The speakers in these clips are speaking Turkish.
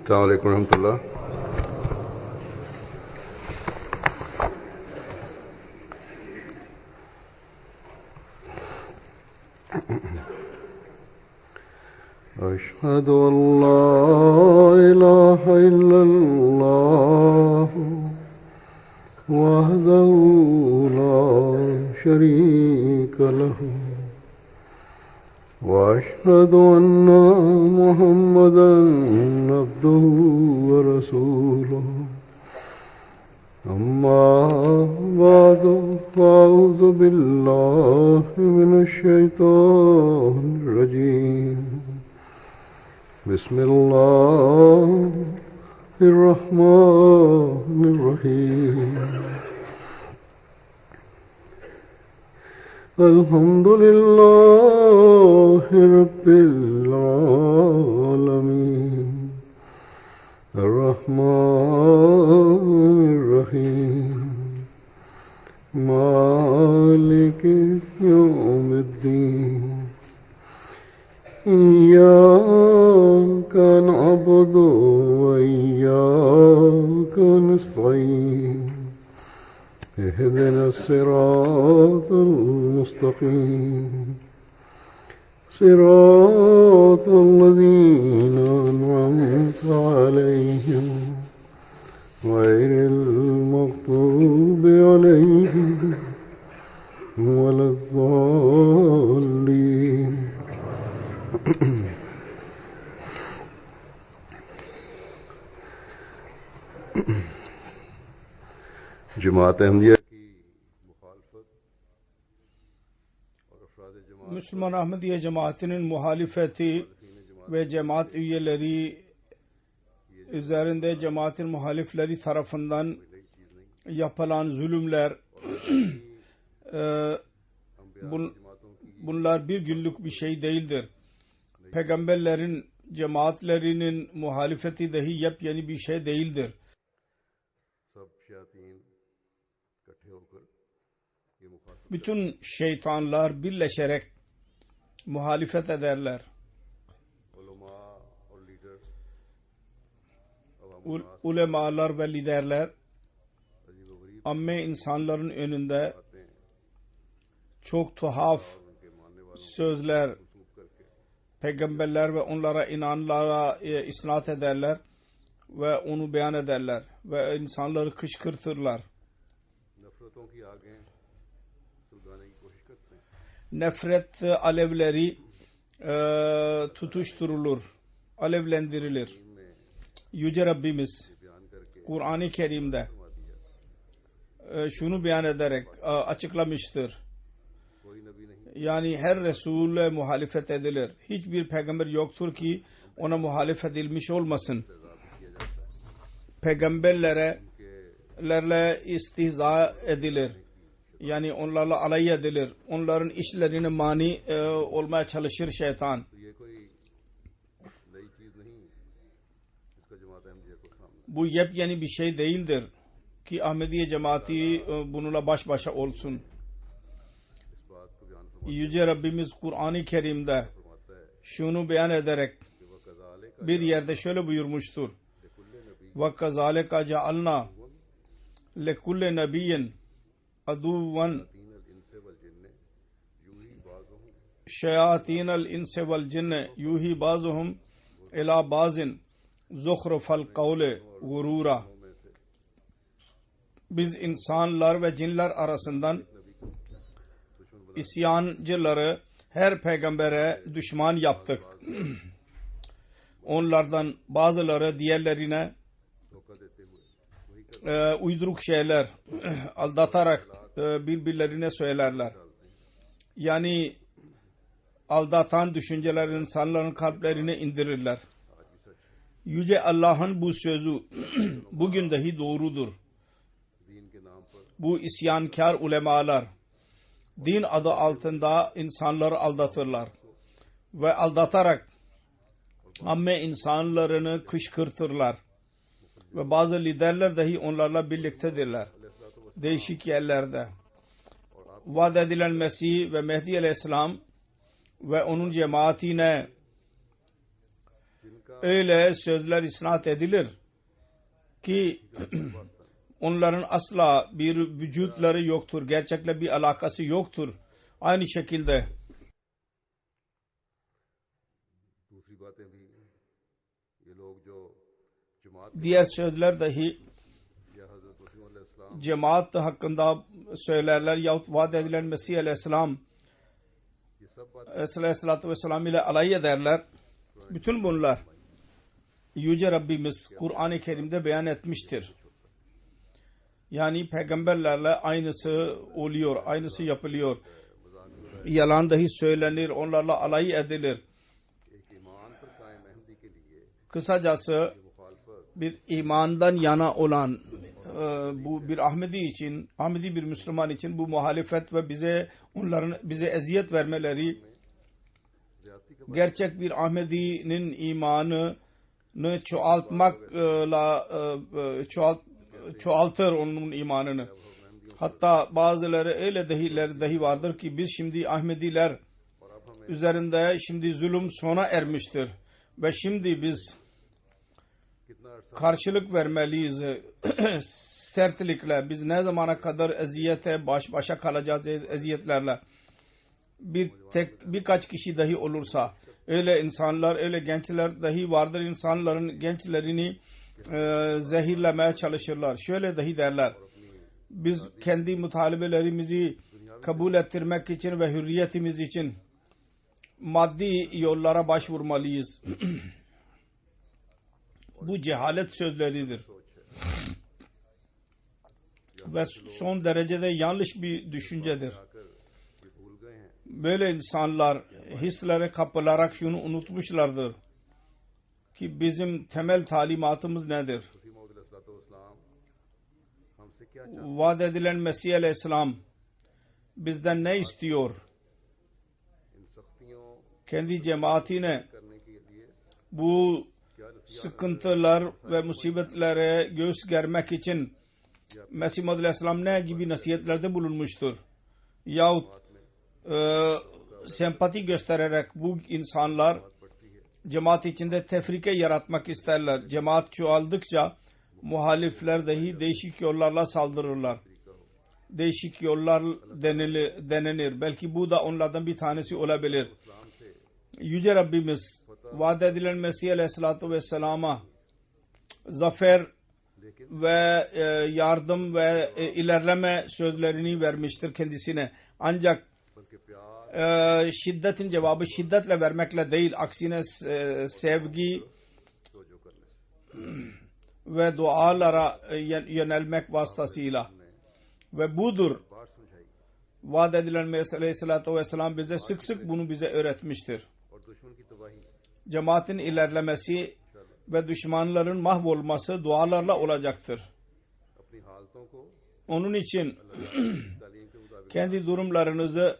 Selamun Aleyküm Rahmetullah. أشهد أن لا إله إلا الله وحده لا شريك له وأشهد أن محمدا عبده ورسوله أما بعد فأعوذ بالله من الشيطان الرجيم بسم الله الرحمن الرحيم الحمد لله رب العالمين الرحمن الرحيم مالك يوم الدين إياك نعبد وإياك نستعين اهدنا الصراط المستقيم صراط الذين أنعمت عليهم غير المغضوب عليهم ولا الضالين Cemaat-i Ahmediye Müslüman Ahmediye cemaatinin muhalefeti ve cemaat üyeleri üzerinde cemaatin muhalifleri tarafından yapılan zulümler bunlar bir günlük bir şey değildir. Peygamberlerin cemaatlerinin muhalefeti dahi yepyeni bir şey değildir. Bütün şeytanlar birleşerek muhalefet ederler. Ulemalar ve liderler amme insanların önünde çok tuhaf sözler, peygamberler ve onlara inananlara isnat ederler ve onu beyan ederler ve insanları kışkırtırlar. Nefret alevleri tutuşturulur, alevlendirilir. Yüce Rabbimiz Kur'an-ı Kerim'de şunu beyan ederek açıklamıştır. Yani her Resul'e muhalefet edilir. Hiçbir peygamber yoktur ki ona muhalefet edilmiş olmasın. Peygamberlerle istihza edilir. Yani onlarla alay edilir. Onların işlerine mani olmaya çalışır şeytan. Bu yepyeni bir şey değildir ki Ahmediye cemaati bununla baş başa olsun. Yüce Rabbimiz Kur'an-ı Kerim'de şunu beyan ederek bir yerde şöyle buyurmuştur. وَكَذَٰلِكَ جَعَلْنَا لَكُلِّ نَبِيٍّ عَدُوًّا شَيَاطِينَ الْاِنْسِ وَالْجِنِّ يُوحِي بَعْضُهُمْ إِلَى بَعْضٍ زُخْرُفَ الْقَوْلِ غُرُورًا. Biz insanlar ve cinler arasından isyancıları her peygambere düşman yaptık. Onlardan bazıları diğerlerine uyduruk şeyler aldatarak birbirlerine söylerler. Yani aldatan düşünceler insanların kalplerine indirirler. Yüce Allah'ın bu sözü bugün dahi doğrudur. Bu isyankar ulemalar din adı altında insanları aldatırlar ve aldatarak amme insanlarını kışkırtırlar ve bazı liderler dahi onlarla birliktedirler. Değişik yerlerde vaat edilen Mesih ve Mehdi Aleyhisselam ve onun cemaatine öyle sözler isnat edilir ki onların asla bir vücutları yoktur. Gerçekle bir alakası yoktur. Aynı şekilde diğer sözler dahi cemaat hakkında söylerler yahut vaat edilen Mesih Aleyhisselam Aleyhisselatü Vesselam ile alay ederler. Bütün bunlar Yüce Rabbimiz Kur'an-ı Kerim'de beyan etmiştir. Yani peygamberlerle aynısı oluyor, aynısı yapılıyor. Yalan dahi söylenir, onlarla alay edilir. Kısacası bir imandan yana olan bu bir Ahmedi için, Ahmedi bir Müslüman için bu muhalefet ve bize eziyet vermeleri gerçek bir Ahmedi'nin imanını çoğaltır onun imanını. Hatta bazıları öyle dahi vardır ki biz şimdi Ahmediler üzerinde şimdi zulüm sona ermiştir ve şimdi biz karşılık vermeliyiz sertlikle. Biz ne zamana kadar eziyete başa kalacağız eziyetlerle. Birkaç kişi dahi olursa öyle insanlar, öyle gençler dahi vardır, insanların gençlerini zehirlemeye çalışırlar. Şöyle dahi derler. Biz kendi mutalibelerimizi kabul ettirmek için ve hürriyetimiz için maddi yollara başvurmalıyız. Bu cehalet sözleridir. Ve son derecede yanlış bir düşüncedir. Böyle insanlar hislere kapılarak şunu unutmuşlardır ki bizim temel talimatımız nedir? Vaat edilen Mesih Aleyhisselam bizden ne istiyor? Kendi cemaatine bu sıkıntılar ve musibetlere göğüs germek için Mesih Muhammed Aleyhisselam ne gibi nasihatlerde bulunmuştur? Yahut sempati göstererek bu insanlar cemaat içinde tefrike yaratmak isterler. Cemaat çoğaldıkça muhalifler dahi değişik yollarla saldırırlar. Değişik yollar denenir. Belki bu da onlardan bir tanesi olabilir. Yüce Rabbimiz vaat edilen Mesih Aleyhisselatü Vesselam'a zafer ve yardım ve ilerleme sözlerini vermiştir kendisine. Ancak şiddetin cevabı şiddetle vermekle değil, aksine sevgi ve dualara yönelmek vasıtasıyla. Ve budur vaat edilen Mesih Aleyhisselatü Vesselam bize sık sık bunu bize öğretmiştir. Cemaatin ilerlemesi ve düşmanların mahvolması dualarla olacaktır. Onun için kendi durumlarınızı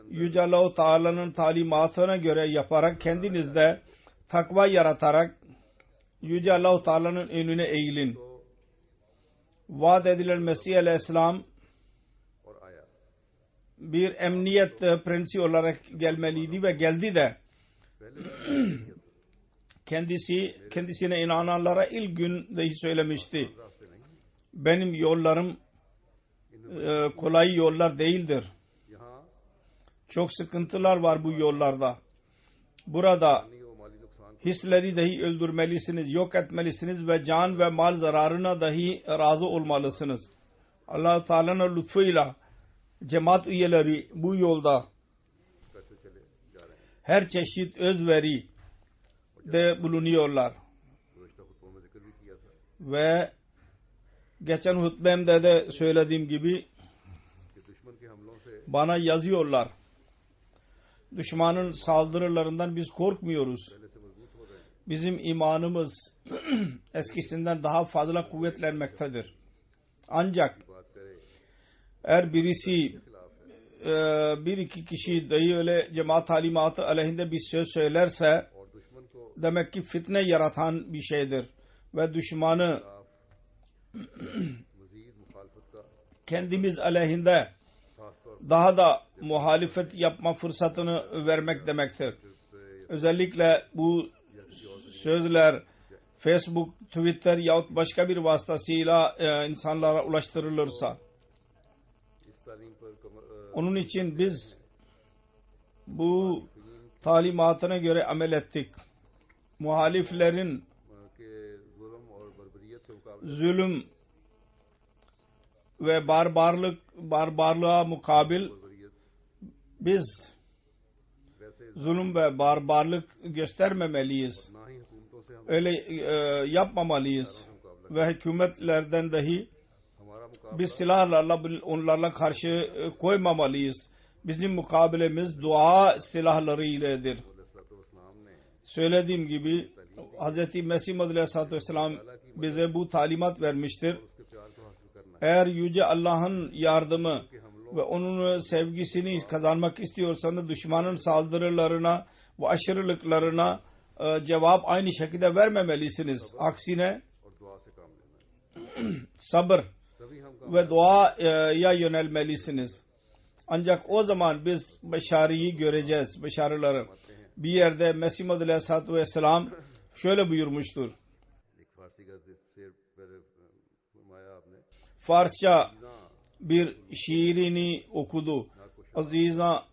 Yüce Allah-u Teala'nın talimatına göre yaparak kendinizde takva yaratarak Yüce Allah-u Teala'nın önüne eğilin. Vaat edilen Mesih Aleyhisselam bir emniyet prensi olarak gelmeliydi ve geldi de kendisine inananlara ilk gün dahi söylemişti. Benim yollarım kolay yollar değildir. Çok sıkıntılar var bu yollarda. Burada hisleri dahi öldürmelisiniz, yok etmelisiniz ve can ve mal zararına dahi razı olmalısınız. Allah-u Teala'nın lütfuyla cemaat üyeleri bu yolda her çeşit özveri de bulunuyorlar. Ve geçen hutbemde de söylediğim gibi bana yazıyorlar. Düşmanın saldırılarından biz korkmuyoruz. Bizim imanımız eskisinden daha fazla kuvvetlenmektedir. Ancak eğer birisi bir iki kişi dahi öyle cemaat talimatı aleyhinde bir söz söylerse demek ki fitne yaratan bir şeydir. Ve düşmanı kendimiz aleyhinde daha da muhalefet yapma fırsatını vermek demektir. Özellikle bu sözler Facebook, Twitter yahut başka bir vasıtasıyla insanlara ulaştırılırsa, onun için biz bu talimatına göre amel ettik. Muhaliflerin zulüm ve barbarlığa mukabil biz zulüm ve barbarlık göstermemeliyiz. Öyle yapmamalıyız. Ve hükümetlerden dahi biz silahlarla onlarla karşı koymamalıyız. Bizim mukabilemiz dua silahları iledir. Söylediğim gibi Hz. Mesih Aleyhisselatü Vesselam bize bu talimat vermiştir. Eğer Yüce Allah'ın yardımı ve onun sevgisini kazanmak istiyorsanız düşmanın saldırılarına ve aşırılıklarına cevap aynı şekilde vermemelisiniz. Aksine sabır ve duaya yönelmelisiniz. Ancak o zaman biz başarıyı göreceğiz, başarıları. Bir yerde Mesih Aleyhisselatü Vesselam şöyle buyurmuştur. Farsça bir şiirini okudu. Aziza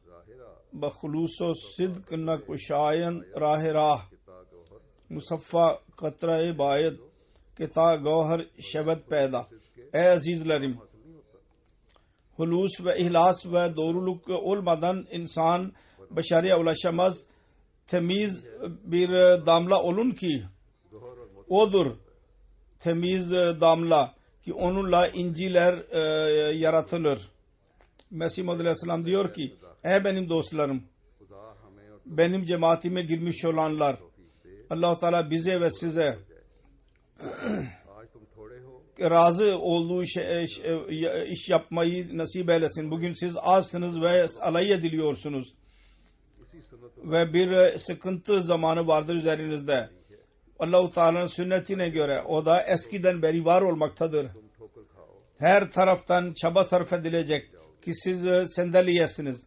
bakhluso sidk nakuşayen rah rah musaffa katra-i bayet kita gavhar şebet peyda. Ey azizlerim, hulus ve ihlas ve doğruluk olmadan insan başarıya ulaşamaz. Temiz bir damla olun ki odur temiz damla ki onunla inciler yaratılır. Mesih Aleyhisselam diyor ki ey benim dostlarım, benim cemaatime girmiş olanlar, Allah-u Teala bize ve size razı olduğu iş yapmayı nasip eylesin. Bugün siz azsınız ve alay ediliyorsunuz. Ve bir sıkıntı zamanı vardır üzerinizde. Allah-u Teala'nın sünnetine göre o da eskiden beri var olmaktadır. Her taraftan çaba sarf edilecek ki siz sendeliyesiniz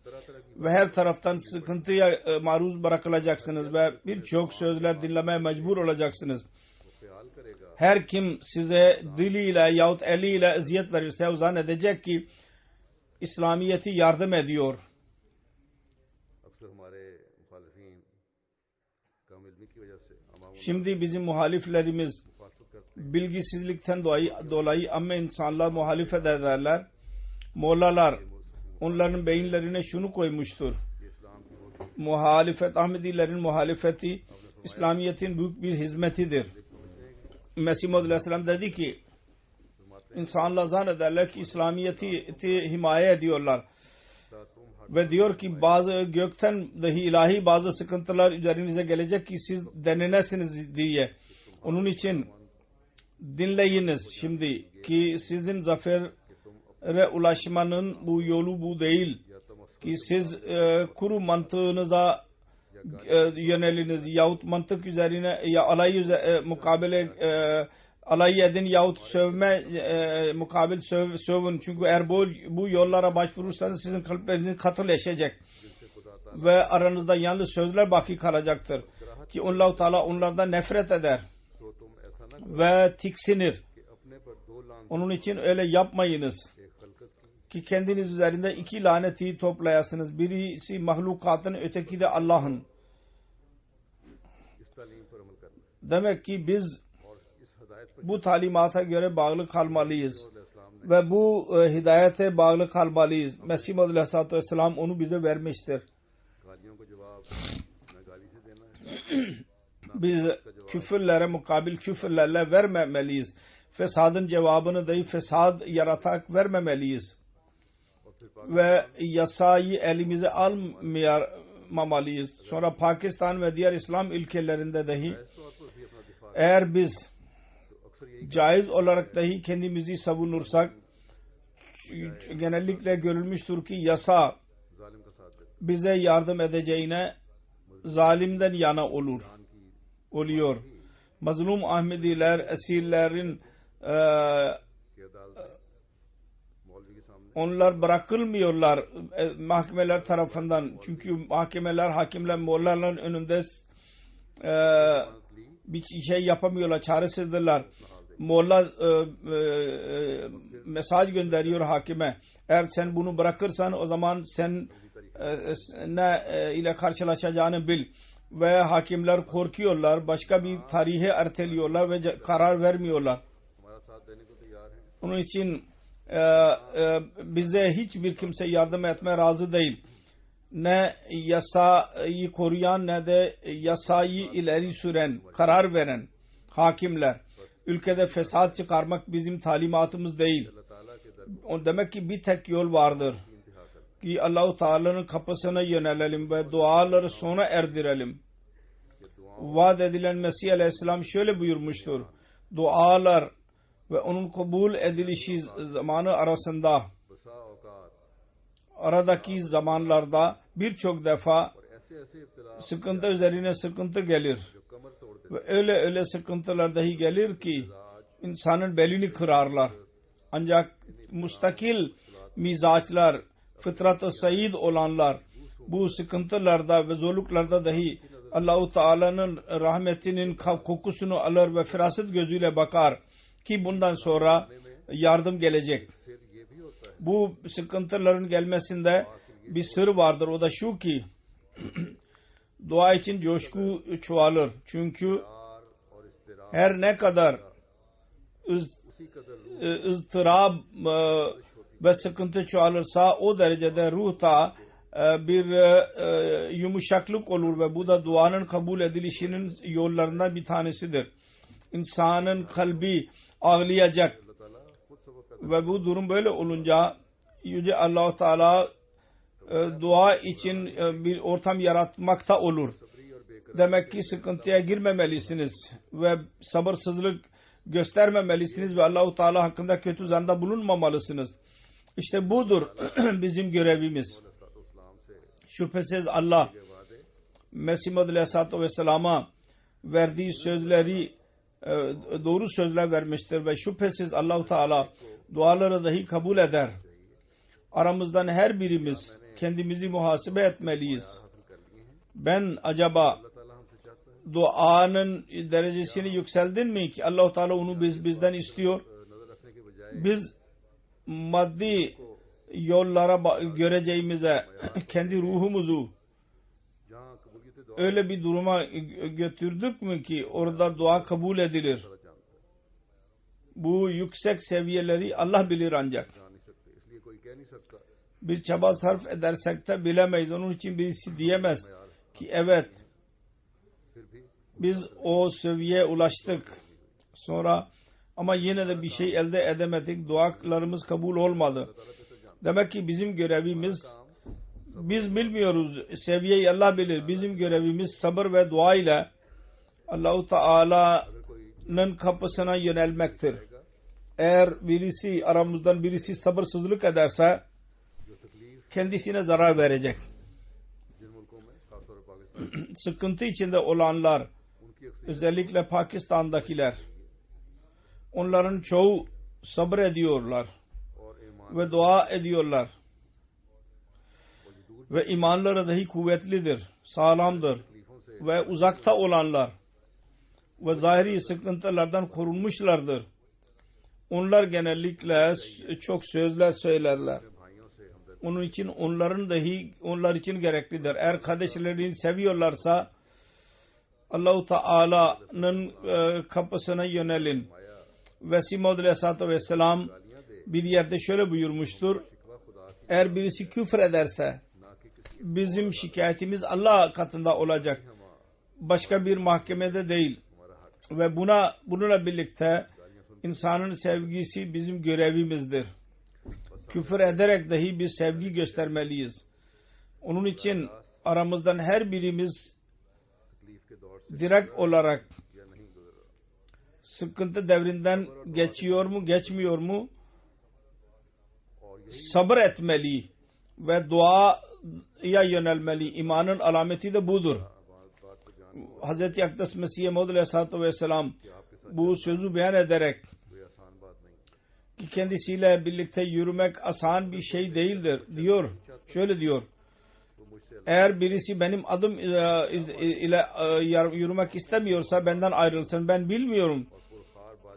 ve her taraftan sıkıntıya maruz bırakılacaksınız ve birçok sözler dinlemeye mecbur olacaksınız. Her kim size diliyle yahut eliyle eziyet verirse o zannedecek ki İslamiyet'i yardım ediyor. Şimdi bizim muhaliflerimiz bilgisizlikten dolayı ama insanlar muhalefet ederler. Mollalar onların beyinlerine şunu koymuştur. Muhalefet, Ahmedilerin muhalefeti İslamiyet'in büyük bir hizmetidir. Mesih Aleyhisselam dedi ki insanlar zannederler ki İslamiyet'i himaye ediyorlar. Ve diyor ki bazı gökten dahi ilahi bazı sıkıntılar üzerinize gelecek ki siz denenesiniz diye. Onun için dinleyiniz şimdi ki sizin zafere ulaşmanın bu yolu bu değil. Ki siz kuru mantığınıza yöneliniz yahut mantık üzerine ya alay mukabele alay edin yahut sövme mukabil sövün. Çünkü eğer bu yollara başvurursanız sizin kalpleriniz katıleşecek ve aranızda yalnız sözler baki kalacaktır ki Allah-u Teala onlardan nefret eder ve tiksinir. Onun için öyle yapmayınız ki kendiniz üzerinde iki laneti toplayasınız. Birisi mahlukatın, öteki de Allah'ın. Demek ki biz bu talimata göre bağlı kalmalıyız ve bu hidayete bağlı kalmalıyız. Mesih Aleyhisselatü Vesselam onu bize vermiştir. Biz küfürlere mukabil küfürlerle vermemeliyiz. Fesadın cevabını dahi fesad yaratarak vermemeliyiz. Ve yasayı elimize almamalıyız. Sonra Pakistan ve diğer İslam ülkelerinde dahi eğer biz caiz olarak dahi kendimizi savunursak genellikle görülmüştür ki yasa bize yardım edeceğine zalimden yana oluyor. Mazlum Ahmediler, esirlerin onlar bırakılmıyorlar mahkemeler tarafından. Çünkü mahkemeler, hakimler, mollaların önünde bir şey yapamıyorlar, çaresizdirler. Molla mesaj gönderiyor hakime. Eğer sen bunu bırakırsan o zaman sen ne ile karşılaşacağını bil. Ve hakimler korkuyorlar. Başka bir tarihe erteliyorlar ve karar vermiyorlar. Onun için bize hiçbir kimse yardım etmeye razı değil. Ne yasayı koruyan ne de yasayı ileri süren, karar veren hakimler. Ülkede fesat çıkarmak bizim talimatımız değil. Demek ki bir tek yol vardır ki Allah-u Teala'nın kapısına yönelelim ve duaları sona erdirelim. Vaat edilen Mesih Aleyhisselam şöyle buyurmuştur. Dualar ve onun kabul edilişi zamanı arasında, aradaki zamanlarda birçok defa sıkıntı üzerine sıkıntı gelir. Ve öyle sıkıntılar dahi gelir ki insanın belini kırarlar. Ancak mustakil mizaçlar, fıtrat-ı said olanlar bu sıkıntılarda ve zorluklarda dahi Allah-u Teala'nın rahmetinin kokusunu alır ve firaset gözüyle bakar ki bundan sonra yardım gelecek. Bu sıkıntıların gelmesinde bir sır vardır. O da şu ki dua için coşku çoğalır. Çünkü her ne kadar ızdırap ve sıkıntı çoğalırsa o derecede ruhta bir yumuşaklık olur ve bu da duanın kabul edilişinin yollarından bir tanesidir. İnsanın kalbi ağlayacak ve bu durum böyle olunca Yüce Allah-u Teala dua için bir ortam yaratmakta olur. Demek ki sıkıntıya girmemelisiniz ve sabırsızlık göstermemelisiniz ve Allah-u Teala hakkında kötü zanda bulunmamalısınız. İşte budur bizim görevimiz. Şüphesiz Allah Mesih Muhammed Aleyhisselatü Vesselam'a verdiği sözleri doğru sözler vermiştir ve şüphesiz Allah-u Teala duaları dahi kabul eder. Aramızdan her birimiz kendimizi muhasebe etmeliyiz. Ben acaba duanın derecesini yükseldin mi ki Allah-u Teala onu bizden istiyor? Biz maddi yollara göreceğimize kendi ruhumuzu öyle bir duruma götürdük mü ki orada dua kabul edilir? Bu yüksek seviyeleri Allah bilir ancak. Biz çaba sarf edersek de bilemeyiz. Onun için birisi diyemez ki evet biz o seviyeye ulaştık. Sonra ama yine de bir şey elde edemedik. Dualarımız kabul olmadı. Demek ki bizim görevimiz, biz bilmiyoruz. Seviyeyi Allah bilir. Bizim görevimiz sabır ve dua ile Allah-u Teala'nın kapısına yönelmektir. Eğer birisi aramızdan birisi sabırsızlık ederse kendisine zarar verecek. Sıkıntı içinde olanlar, özellikle Pakistan'dakiler, onların çoğu sabır ediyorlar ve dua ediyorlar ve imanları dahi kuvvetlidir, sağlamdır ve uzakta olanlar ve zahiri sıkıntılardan korunmuşlardır. Onlar genellikle çok sözler söylerler. Onun için onların dahi onlar için gereklidir. Eğer kardeşlerini seviyorlarsa Allah-u Teala'nın kapısına yönelin. Mesih Muhammed Aleyhisselatü Vesselam bir yerde şöyle buyurmuştur. Eğer birisi küfür ederse bizim şikayetimiz Allah katında olacak. Başka bir mahkemede değil. Ve bununla birlikte insanın sevgisi bizim görevimizdir. Küfür ederek dahi bir sevgi göstermeliyiz. Onun için aramızdan her birimiz direkt olarak sıkıntı devrinden geçiyor mu, geçmiyor mu? Sabır etmeli ve duaya yönelmeli. İmanın alameti de budur. Hz. Akdes Mesih Muhammed Aleyhisselatü Vesselam bu sözü beyan ederek ki kendisiyle birlikte yürümek asan bir şey değildir diyor. Şöyle diyor. Eğer birisi benim adım ile yürümek istemiyorsa benden ayrılsın. Ben bilmiyorum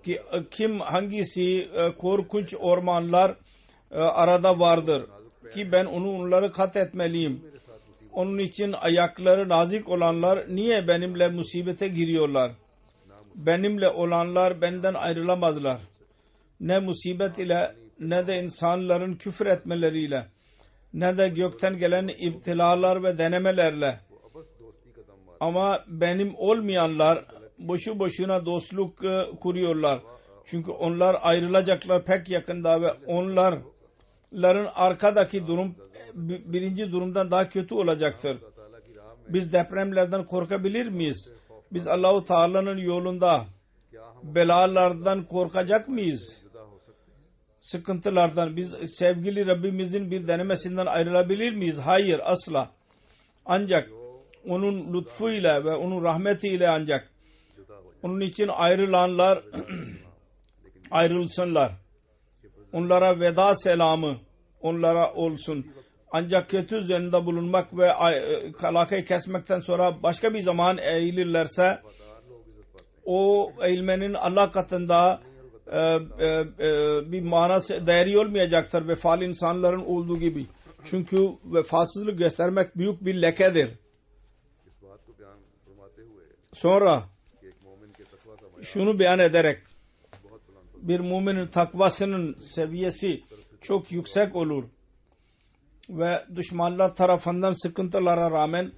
ki kim hangisi korkunç ormanlar arada vardır ki ben onları kat etmeliyim. Onun için ayakları nazik olanlar niye benimle musibete giriyorlar? Benimle olanlar benden ayrılamazlar. Ne musibet ile ne de insanların küfür etmeleriyle ne de gökten gelen iptilalar ve denemelerle. Ama benim olmayanlar boşu boşuna dostluk kuruyorlar. Çünkü onlar ayrılacaklar pek yakında ve onların arkadaki durum birinci durumdan daha kötü olacaktır. Biz depremlerden korkabilir miyiz? Biz Allah-u Teala'nın yolunda belalardan korkacak mıyız? Sıkıntılardan biz sevgili Rabbimizin bir denemesinden ayrılabilir miyiz? Hayır, asla. Ancak onun lütfuyla ve onun rahmetiyle ancak. Onun için ayrılanlar ayrılsınlar. Onlara veda selamı onlara olsun. Ancak kötü üzerinde bulunmak ve alakayı kesmekten sonra başka bir zaman eğilirlerse o eğilmenin Allah katında bir manası, değeri olmayacaktır vefalı insanların olduğu gibi. Çünkü vefasızlık göstermek büyük bir lekedir. Sonra şunu beyan ederek bir müminin takvasının seviyesi çok yüksek olur ve düşmanlar tarafından sıkıntılara rağmen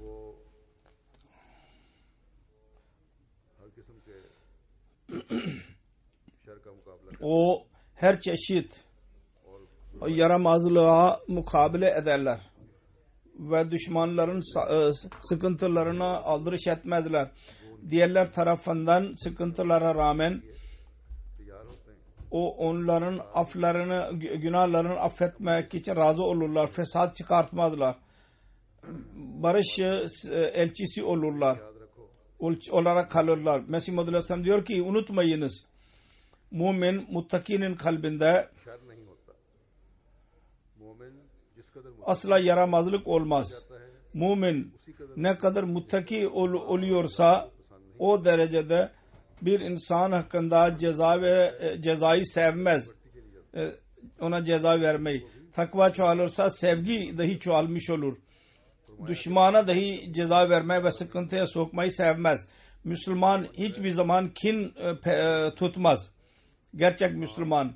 o her çeşit yaramazlığa mukabele ederler ve düşmanların sıkıntılarına aldırış etmezler. Diğerler tarafından sıkıntılara rağmen onların aflarını, günahlarını affetmek için razı olurlar. Fesat çıkartmazlar. Barış elçisi olurlar. Olarak kalırlar. Mesih Muhammed Aleyhisselam diyor ki unutmayınız. Mümin muttakinin kalbinde asla yaramazlık olmaz. Mümin ne kadar muttaki oluyorsa o derecede bir insan hakkında cezayı sevmez. Ona ceza vermeyi. Takva çoğalırsa sevgi dahi çoğalmış olur. Düşmana dahi ceza vermeyi ve sıkıntıya sokmayı sevmez. Müslüman hiçbir zaman kin tutmaz. Gerçek Müslüman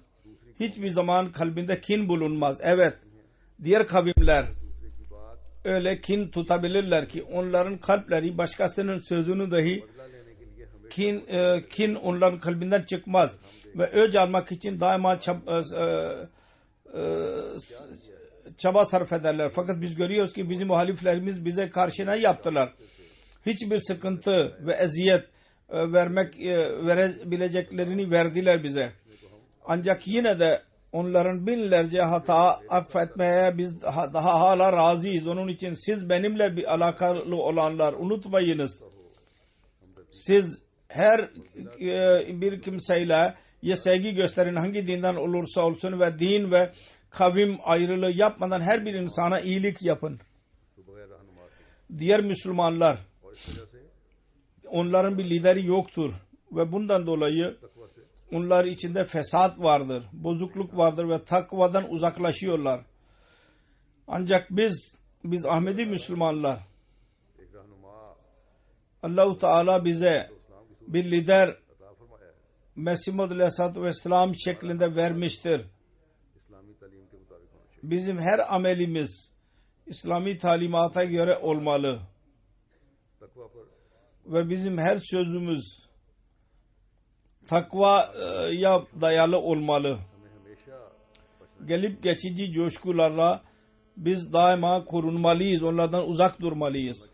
hiçbir zaman kalbinde kin bulunmaz. Evet, diğer kavimler öyle kin tutabilirler ki onların kalpleri başkasının sözünü dahi kin onların kalbinden çıkmaz ve öc almak için daima çaba sarf ederler. Fakat biz görüyoruz ki bizim muhaliflerimiz bize karşı ne yaptılar? Hiçbir sıkıntı ve eziyet verebileceklerini verdiler bize. Ancak yine de onların binlerce hata affetmeye biz daha hala razıyız. Onun için siz benimle bir alakalı olanlar unutmayınız. Siz her bir kimseyle ya sevgi gösterin hangi dinden olursa olsun ve din ve kavim ayrılığı yapmadan her bir insana iyilik yapın. Diğer Müslümanlar onların bir lideri yoktur ve bundan dolayı onlar içinde fesat vardır, bozukluk vardır ve takvadan uzaklaşıyorlar. Ancak biz Ahmedi Müslümanlar Allah-u Teala bize bir lider Mesih Muhammed Aleyhisselatü Vesselam şeklinde vermiştir. Bizim her amelimiz İslami talimata göre olmalı. Ve bizim her sözümüz takvaya dayalı olmalı. Gelip geçici coşkularla biz daima korunmalıyız. Onlardan uzak durmalıyız.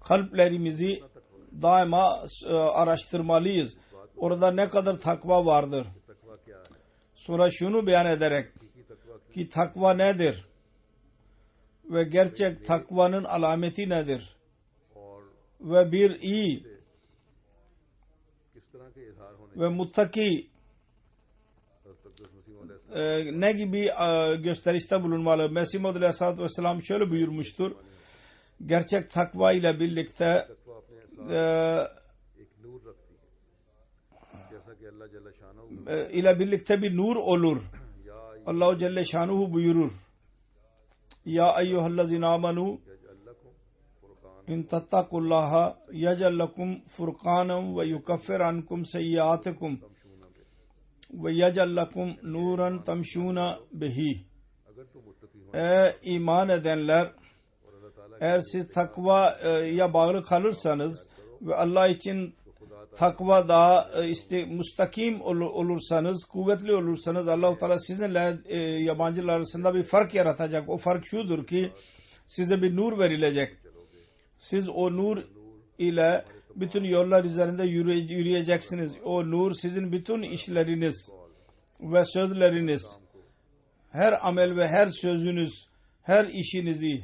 Kalplerimizi daima araştırmalıyız. Orada ne kadar takva vardır. Sonra şunu beyan ederek ki takva nedir? Ve gerçek takvanın alameti nedir? Ve bir iyi ve muttaki ne gibi gösterişte bulunmalı? Mesih Maud Aleyhisselatü Vesselam şöyle buyurmuştur. Gerçek takva ile birlikte bir nur olur. Allah Celle Şanuhu buyurur. Ya eyyühellezine amenu in tattakullaha yec'al lekum furkanen ve yukaffir ankum seyyiatikum ve yec'al lekum nuran tamşuna bihi. Ey iman edenler, eğer siz takvaya bağlı kalırsanız ve Allah için takva daha müstakim olursanız, kuvvetli olursanız, Allah-u Teala sizinle yabancılar arasında bir fark yaratacak. O fark şudur ki size bir nur verilecek. Siz o nur ile bütün yollar üzerinde yürüyeceksiniz. O nur sizin bütün işleriniz ve sözleriniz, her amel ve her sözünüz, her işinizi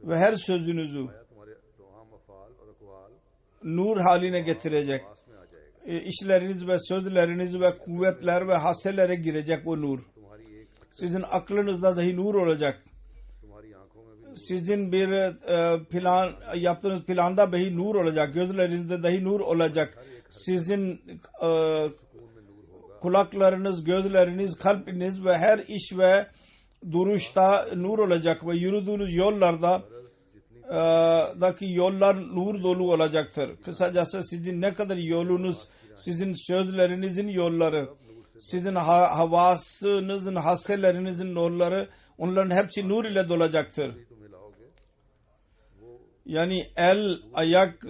ve her sözünüzü nur haline getirecek. İşleriniz ve sözleriniz ve kuvvetler ve hasselere girecek o nur. Sizin aklınızda dahi nur olacak. Sizin bir yaptığınız planda dahi nur olacak. Gözlerinizde dahi nur olacak. Sizin kulaklarınız, gözleriniz, kalbiniz ve her iş ve duruşta nur olacak ve yürüdüğünüz yollarda daki yollar nur dolu olacaktır. Kısacası sizin ne kadar yolunuz, sizin sözlerinizin yolları, sizin havasınızın, hasselerinizin yolları, onların hepsi nur ile dolacaktır. Yani el, ayak,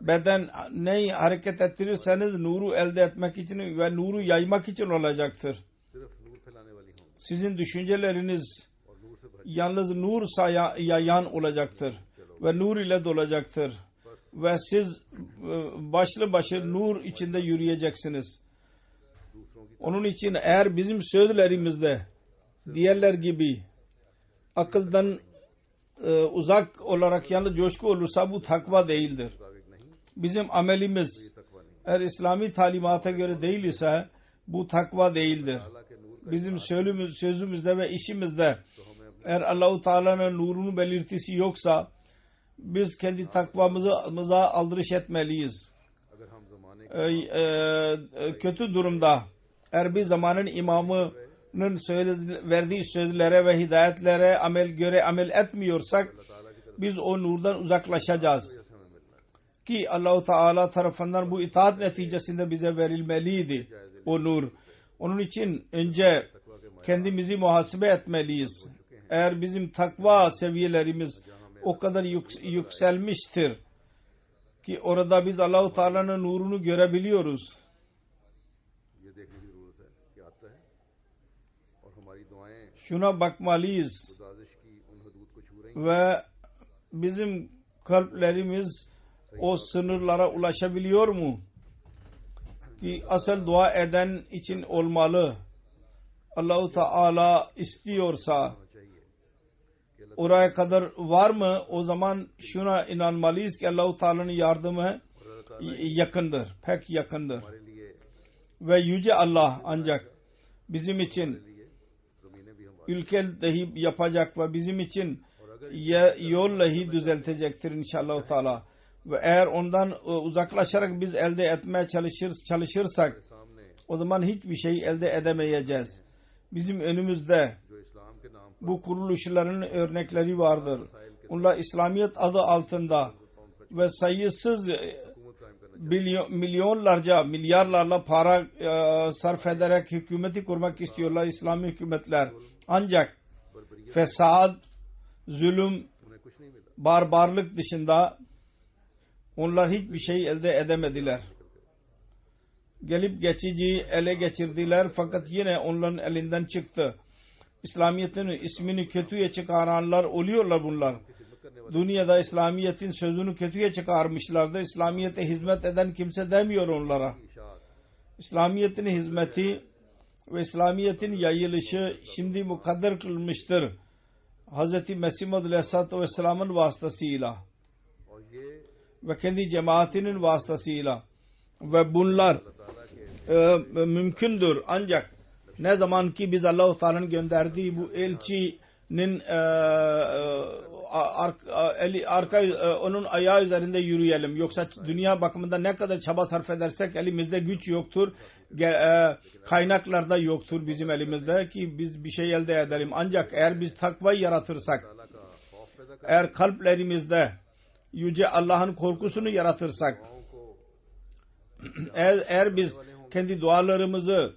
beden neyi hareket ettirirseniz nuru elde etmek için ve nuru yaymak için olacaktır. Sizin düşünceleriniz yalnız nur yayan olacaktır ve nur ile dolacaktır ve siz başlı başı nur içinde yürüyeceksiniz. Onun için eğer bizim sözlerimizde diğerler gibi akıldan uzak olarak yalnız coşku olursa bu takva değildir. Bizim amelimiz eğer İslami talimata göre değil ise bu takva değildir. Bizim sözümüzde ve işimizde eğer Allah-u Teala'nın nurunun belirtisi yoksa biz kendi takvamıza aldırış etmeliyiz. Kötü durumda eğer bir zamanın imamının verdiği sözlere ve hidayetlere amel etmiyorsak biz o nurdan uzaklaşacağız. Ki Allah-u Teala tarafından bu itaat neticesinde bize verilmeliydi o nur. Onun için önce kendimizi muhasebe etmeliyiz. Eğer bizim takva seviyelerimiz o kadar yükselmiştir ki orada biz Allah-u Teala'nın nurunu görebiliyoruz. Şuna bakmalıyız ve bizim kalplerimiz o sınırlara ulaşabiliyor mu? Ki asıl dua eden için olmalı. Allah-u Teala istiyorsa oraya kadar var mı? O zaman şuna inanmalıyız ki Allah-u Teala'nın yardımı yakındır. Pek yakındır. Ve Yüce Allah ancak bizim için ülke dahi yapacak ve bizim için yol dahi düzeltecektir inşallah Teala. Ve eğer ondan uzaklaşarak biz elde etmeye çalışırsak o zaman hiçbir şey elde edemeyeceğiz. Bizim önümüzde bu kuruluşların örnekleri vardır. Onlar İslamiyet adı altında ve sayısız milyonlarca, milyarlarla para sarf ederek hükümeti kurmak istiyorlar İslami hükümetler. Ancak fesat, zulüm, barbarlık dışında onlar hiçbir şey elde edemediler. Gelip geçici ele geçirdiler fakat yine onların elinden çıktı. İslamiyet'in ismini kötüye çıkaranlar oluyorlar bunlar. Dünyada İslamiyet'in sözünü kötüye çıkarmışlardı. İslamiyet'e hizmet eden kimse demiyor onlara. İslamiyet'in hizmeti ve İslamiyet'in yayılışı şimdi mukadder kılmıştır. Hz. Mesih Maud Aleyhisselatü Vesselam'ın vasıtasıyla ve kendi cemaatinin vasıtasıyla ve bunlar mümkündür ancak Ne zaman ki biz Allah-u Teala'nın gönderdiği bu elçinin onun ayağı üzerinde yürüyelim. Yoksa dünya bakımında ne kadar çaba sarf edersek elimizde güç yoktur. Kaynaklarda yoktur bizim elimizde ki biz bir şey elde edelim. Ancak eğer biz takvayı yaratırsak, eğer kalplerimizde yüce Allah'ın korkusunu yaratırsak, eğer biz kendi dualarımızı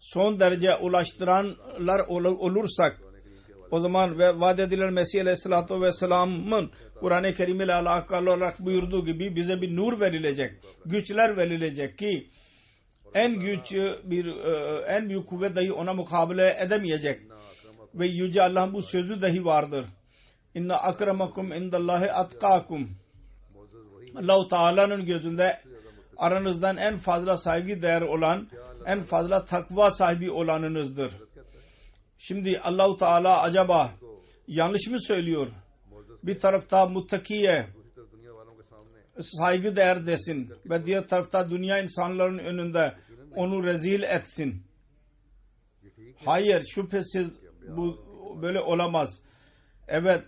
son derece ulaştıranlar olursak, o zaman ve vaat edilen Mesih Aleyhisselatü Vesselam'ın Kur'an-ı Kerim ile alakalı olarak buyurduğu gibi bize bir nur verilecek, güçler verilecek ki en büyük kuvvet dahi ona mukabele edemeyecek. Ve yüce Allah'ın bu sözü dahi vardır. İnna akramakum indallahi atkakum. Allah-u Teala'nın gözünde aranızdan en fazla saygı değer olan, en fazla takva sahibi olanınızdır. Şimdi Allah-u Teala acaba yanlış mı söylüyor? Bir tarafta muttakiye saygı değer desin ve diğer tarafta dünya insanların önünde onu rezil etsin. Hayır, şüphesiz bu böyle olamaz. Evet,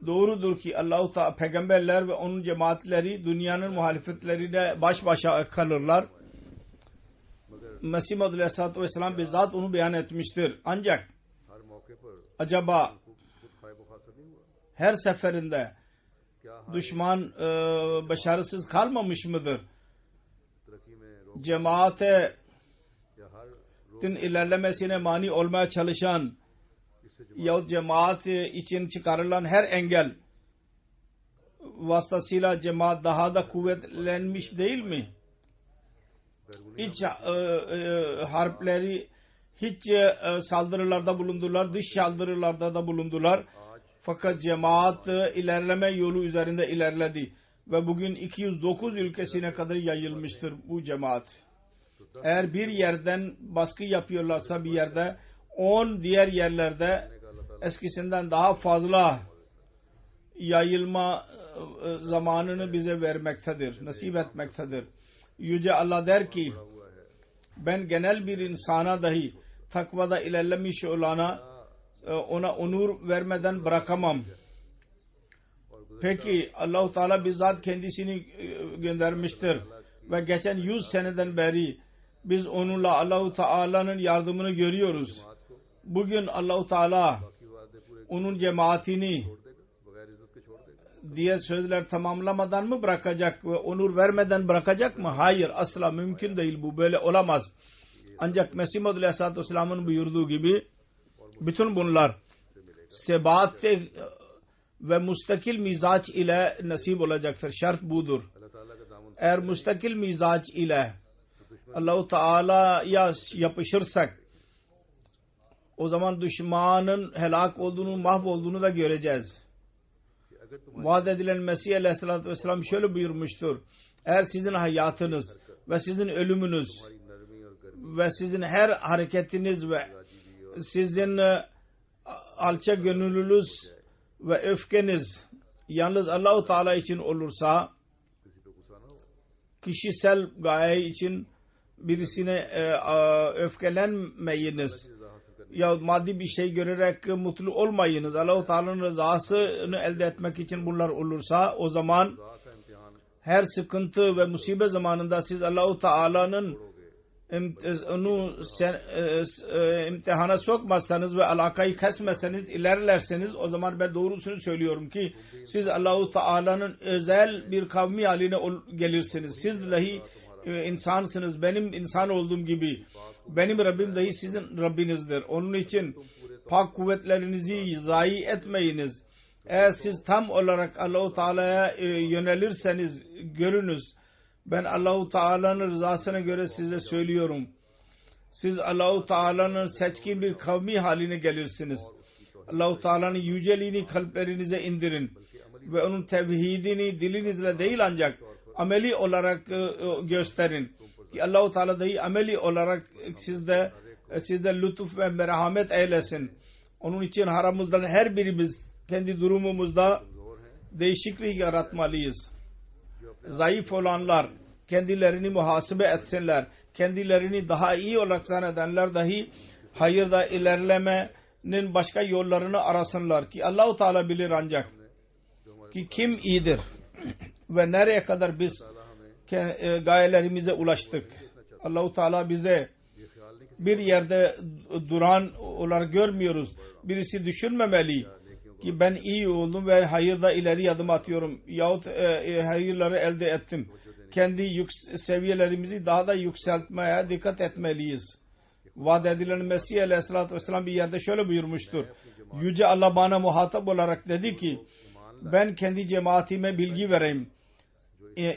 doğrudur ki Allah-u Teala peygamberler ve onun cemaatleri dünyanın muhalefetleriyle baş başa kalırlar. Mesih Muhammed Aleyhisselatü Vesselam bizzat onu beyan etmiştir. Ancak acaba her seferinde düşman başarısız kalmamış mıdır? Cemaatin ilerlemesine mani olmaya çalışan yahut cemaat için çıkarılan her engel vasıtasıyla cemaat daha da kuvvetlenmiş değil mi? İç harpleri hiç saldırılarda bulundular, dış saldırılarda da bulundular. Fakat cemaat ilerleme yolu üzerinde ilerledi. Ve bugün 209 ülkesine kadar yayılmıştır bu cemaat. Eğer bir yerden baskı yapıyorlarsa bir yerde, 10 diğer yerlerde eskisinden daha fazla yayılma zamanını bize vermektedir, nasip etmektedir. Yüce Allah der ki, ben genel bir insana dahi takvada ilerlemiş olana ona onur vermeden bırakamam. Peki Allah-u Teala bizzat kendisini göndermiştir ve geçen 100 seneden beri biz onunla Allah-u Teala'nın yardımını görüyoruz. Bugün Allah-u Teala onun cemaatini diye sözler tamamlamadan mı bırakacak ve onur vermeden bırakacak mı? Hayır, asla mümkün değil, bu böyle olamaz. Ancak Mesih Muhammed Aleyhisselatü Vesselam'ın buyurduğu gibi bütün bunlar sebat ve müstakil mizaç ile nasip olacaktır. Şart budur. Eğer müstakil mizaç ile Allah-u Teala'ya yapışırsak o zaman düşmanın helak olduğunu, mahvolduğunu da göreceğiz. Vaat edilen Mesih Aleyhisselatü Vesselam şöyle buyurmuştur. Eğer sizin hayatınız ve sizin ölümünüz ve sizin her hareketiniz ve sizin alçak gönüllülüğünüz ve öfkeniz yalnız Allah-u Teala için olursa, kişisel gaye için birisine öfkelenmeyiniz ya maddi bir şey görerek mutlu olmayınız. Allah-u Teala'nın rızasını elde etmek için bunlar olursa, o zaman her sıkıntı ve musibet zamanında siz Allah-u Teala'nın onu imtihana sokmazsanız ve alakayı kesmezseniz, ilerlerseniz, o zaman ben doğrusunu söylüyorum ki siz Allah-u Teala'nın özel bir kavmi haline gelirsiniz. Siz dahi insansınız. Benim insan olduğum gibi benim Rabbim dahi sizin Rabbinizdir. Onun için pak kuvvetlerinizi zayi etmeyiniz. Eğer siz tam olarak Allah-u Teala'ya yönelirseniz görünüz. Ben Allah-u Teala'nın rızasına göre size söylüyorum. Siz Allah-u Teala'nın seçkin bir kavmi haline gelirsiniz. Allah-u Teala'nın yüceliğini kalplerinize indirin. Ve onun tevhidini dilinizle değil ancak ameli olarak gösterin. Ki Allah-u Teala dahi ameli olarak sizde lütuf ve merhamet eylesin. Onun için aramızdan her birimiz kendi durumumuzda değişiklik yaratmalıyız. Zayıf olanlar kendilerini muhasebe etsinler. Kendilerini daha iyi olarak zannedenler dahi hayırda ilerlemenin başka yollarını arasınlar ki Allah-u Teala bilir ancak ki kim iyidir ve nereye kadar biz gayelerimize ulaştık. Allah-u Teala bize bir yerde duran olarak görmüyoruz. Birisi düşünmemeli ki ben iyi oldum ve hayırda ileri adım atıyorum yahut hayırları elde ettim. Kendi seviyelerimizi daha da yükseltmeye dikkat etmeliyiz. Vaat edilen Mesih Aleyhisselatü Vesselam bir yerde şöyle buyurmuştur. Yüce Allah bana muhatap olarak dedi ki ben kendi cemaatime bilgi vereyim.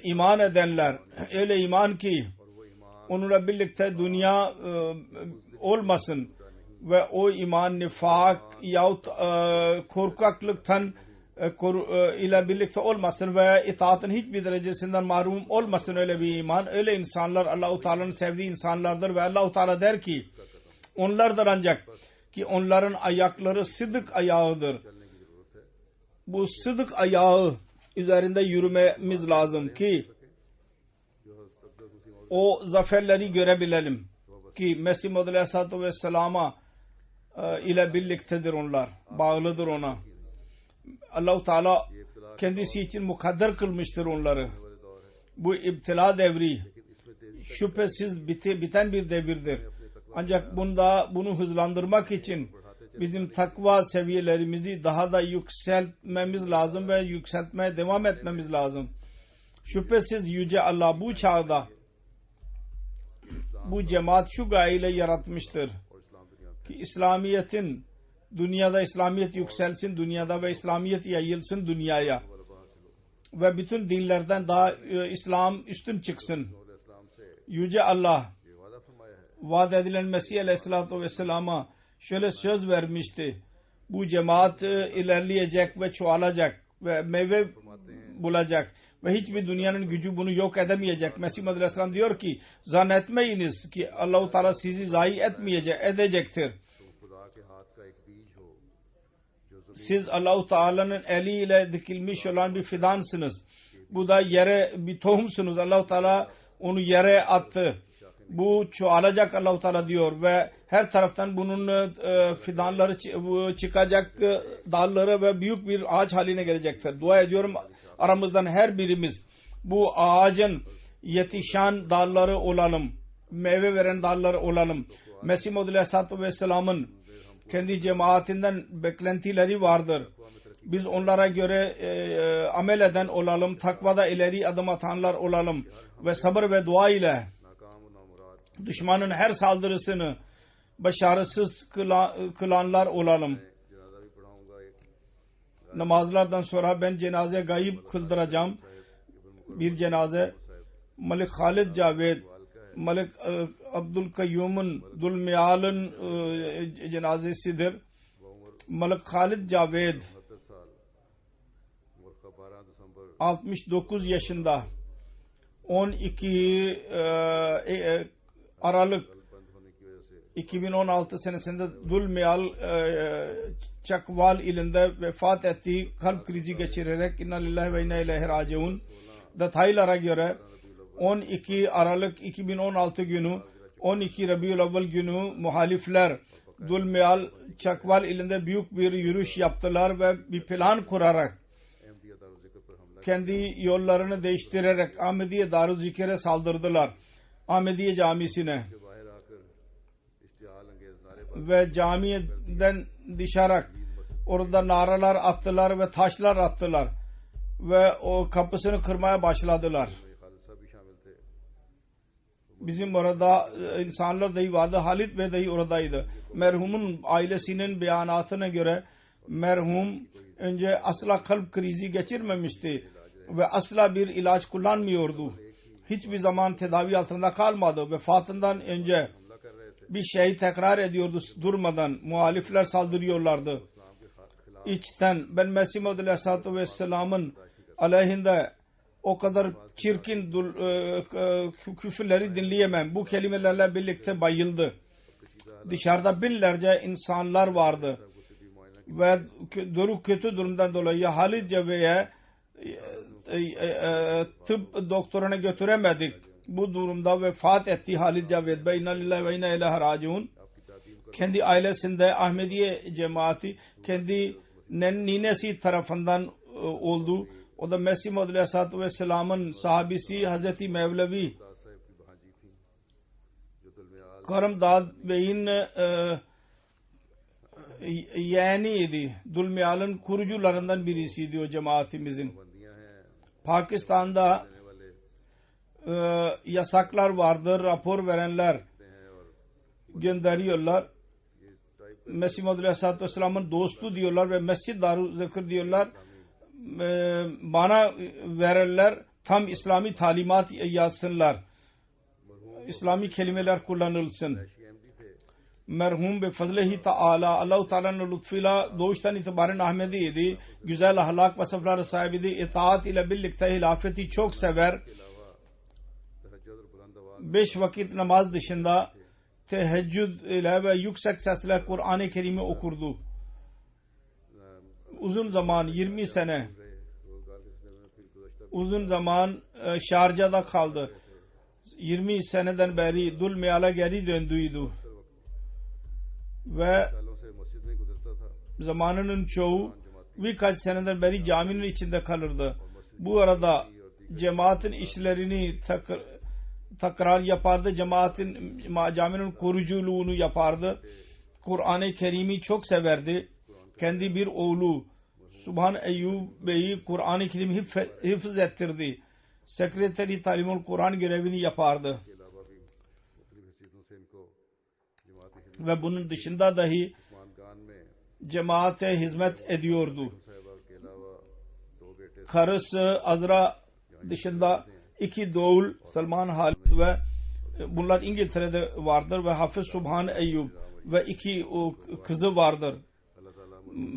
İman edenler öyle iman ki onunla birlikte dünya olmasın ve o iman nifak yahut korkaklıktan ile birlikte olmasın ve itaatın hiçbir derecesinden mahrum olmasın öyle bir iman. Öyle insanlar Allah-u Teala'nın sevdiği insanlardır ve Allah-u Teala der ki onlardır ancak ki onların ayakları sıdık ayağıdır. Bu sıdık ayağı üzerinde yürümemiz lazım ki o zaferleri görebilelim ki Mesih Muhammed Aleyhisselatü Vesselam'a ile birliktedir onlar. Bağlıdır ona. Allah-u Teala kendisi için mukadder kılmıştır onları. Bu iptila devri şüphesiz biten bir devirdir. Ancak bunu hızlandırmak için bizim takva seviyelerimizi daha da yükseltmemiz lazım ve yükseltmeye devam etmemiz lazım. Şüphesiz Yüce Allah bu çağda bu cemaat şu gayeyle yaratmıştır ki İslamiyet'in dünyada İslamiyet yükselsin dünyada ve İslamiyet yayılsın dünyaya ve bütün dinlerden daha İslam üstün çıksın. Yüce Allah vaat edilen Mesih Aleyhisselatü Vesselam'a şöyle söz vermişti. Bu cemaat ilerleyecek ve çoğalacak ve meyve bulacak ve hiçbir dünyanın gücü bunu yok edemeyecek. Mesih Aleyhisselam diyor ki zannetmeyiniz ki Allah-u Teala sizi zayi edecektir. Siz Allah-u Teala'nın eliyle dikilmiş olan bir fidansınız. Bu da yere bir tohumsunuz. Allah-u Teala onu yere attı. Bu çoğalacak Allah-u Teala diyor ve her taraftan bunun fidanları çıkacak, dalları ve büyük bir ağaç haline gelecektir. Dua ediyorum aramızdan her birimiz bu ağacın yetişen dalları olalım. Meyve veren dalları olalım. Mesih Muhammed Aleyhisselatü Vesselam'ın kendi cemaatinden beklentileri vardır. Biz onlara göre amel eden olalım. Takvada ileri adım atanlar olalım. Ve sabır ve dua ile düşmanın her saldırısını başarısız kılanlar olalım. Namazlardan sonra ben cenaze gayb kıldıracağım. Bir cenaze Malik Khalid Javed, Malik Abdülkayyum'un Dulmiyal'ın cenazesidir. Malik Khalid Javed 69 yaşında 12 Aralık 2016 senesinde Dulmiyal Çakval ilinde vefat ettiği kalp krizi geçirerek inna lillahi ve inna ileyhi raciun. Detaylara göre 12 Aralık 2016 günü 12 Rabiülevvel günü muhalifler Dulmiyal Çakval ilinde büyük bir yürüyüş yaptılar ve bir plan kurarak kendi yollarını değiştirerek Ahmediye Darüzzikir'e saldırdılar. Ahmediye camisine ve camiden dışarı orada naralar attılar ve taşlar attılar ve o kapısını kırmaya başladılar. Bizim orada insanlar dahi vardı. Halit Bey dahi oradaydı. Merhumun ailesinin beyanatına göre merhum önce asla kalp krizi geçirmemişti ve asla bir ilaç kullanmıyordu. Hiçbir zaman tedavi altında kalmadı. Vefatından önce bir şeyi tekrar ediyordu durmadan. Muhalifler saldırıyorlardı. İçten ben Mesih Muhammed Aleyhisselatü Vesselam'ın aleyhinde o kadar çirkin küfürleri dinleyemem. Bu kelimelerle birlikte bayıldı. Dışarıda binlerce insanlar vardı. Ve kötü durumdan dolayı Halid Ceve'ye tıp doktoruna götüremedik. Bu durumda vefat etti Halid Ceved. Inna lillahi ve inna ileyhi raciun. kendi ailesinde Ahmediye cemaati kendi ninesi tarafından oldu. O da Mesih Maud Aleyhisselatü Vesselam'ın sahabisi Hazreti Mevlevi Karamdad Bey'in yeğeniydi. Dulmiyal'ın kurucularından birisiydi o cemaatimizin. Pakistan'da yasaklar vardır. Rapor verenler gönderiyorlar. Mesih Maud Aleyhisselatü Vesselam'ın dostu diyorlar ve Mescid Darü Zikr diyorlar. Bana verirler. Tam İslami talimat yazsınlar. İslami kelimeler kullanılsın. Merhum be fazlehi Taala Allah-u Teala'nın lütfuyla doğuştan itibaren Ahmediydi. Güzel ahlak ve safları sahibiydi. İtaat ile birlikte hilafeti çok sever. 5 vakit namaz dışında teheccüd ile ve yüksek sesle Kur'an-ı Kerim'i okurdu. Uzun zaman 20 sene uzun zaman Şarja'da kaldı. 20 seneden beri Dulmiyal'a geri döndüydü. Ve zamanının çoğu birkaç seneden beri caminin içinde kalırdı. Bu arada cemaatin işlerini tekrar yapardı. Caminin koruculuğunu yapardı. Kur'an-ı Kerim'i çok severdi. Kendi bir oğlu Subhan Eyyub Bey'i Kur'an-ı Kerim hifz ettirdi. Sekreteri Talimul Kur'an görevini yapardı. Ve bunun dışında dahi cemaate hizmet ediyordu. Karısı Azra dışında 2 doğul Salman Halit ve bunlar İngiltere'de vardır ve Hafız Subhan Eyyub ve 2 kızı vardır.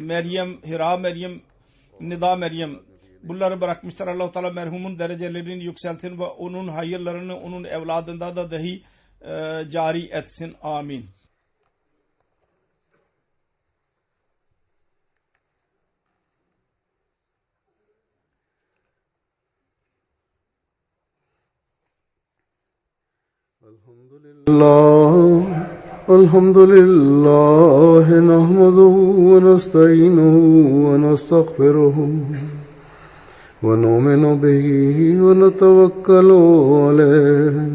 Meryem, Hira Meryem, Nida Meryem. Bunları bırakmışlar. Allah-u Teala merhumun derecelerini yükseltin ve onun hayırlarını onun evladında da dahi cari etsin. Amin. Elhamdülillah nahmaduhu ve nesta'inuhu ve nestağfiruhu ve nu'minu bihi ve netevekkalu aleyhi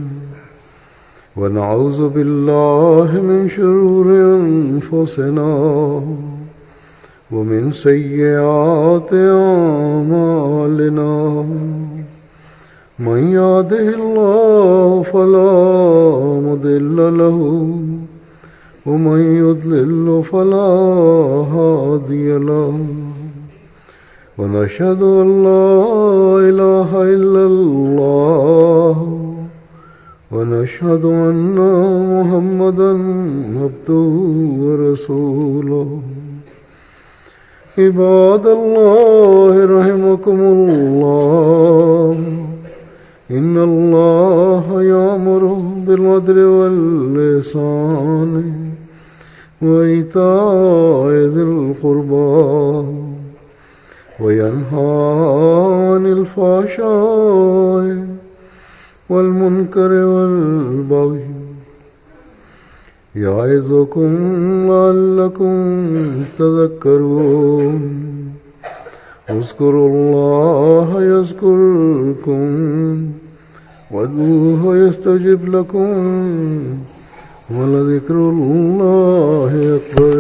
ve na'udzu billahi min şururi enfusina ve min seyyiati a'malina. من يهده الله فلا مضل له ومن يضلل فلا هادي له ونشهد أن لا إله إلا الله ونشهد أن محمدا عبده ورسوله عباد الله رحمكم الله إن الله يأمر بالعدل والإحسان وإيتاء ذي القربى وينهى عن الفحشاء والمنكر والبغي يعظكم لعلكم تذكرون اذكروا الله يذكركم وادعوه يستجب لكم ولذكر الله أكبر.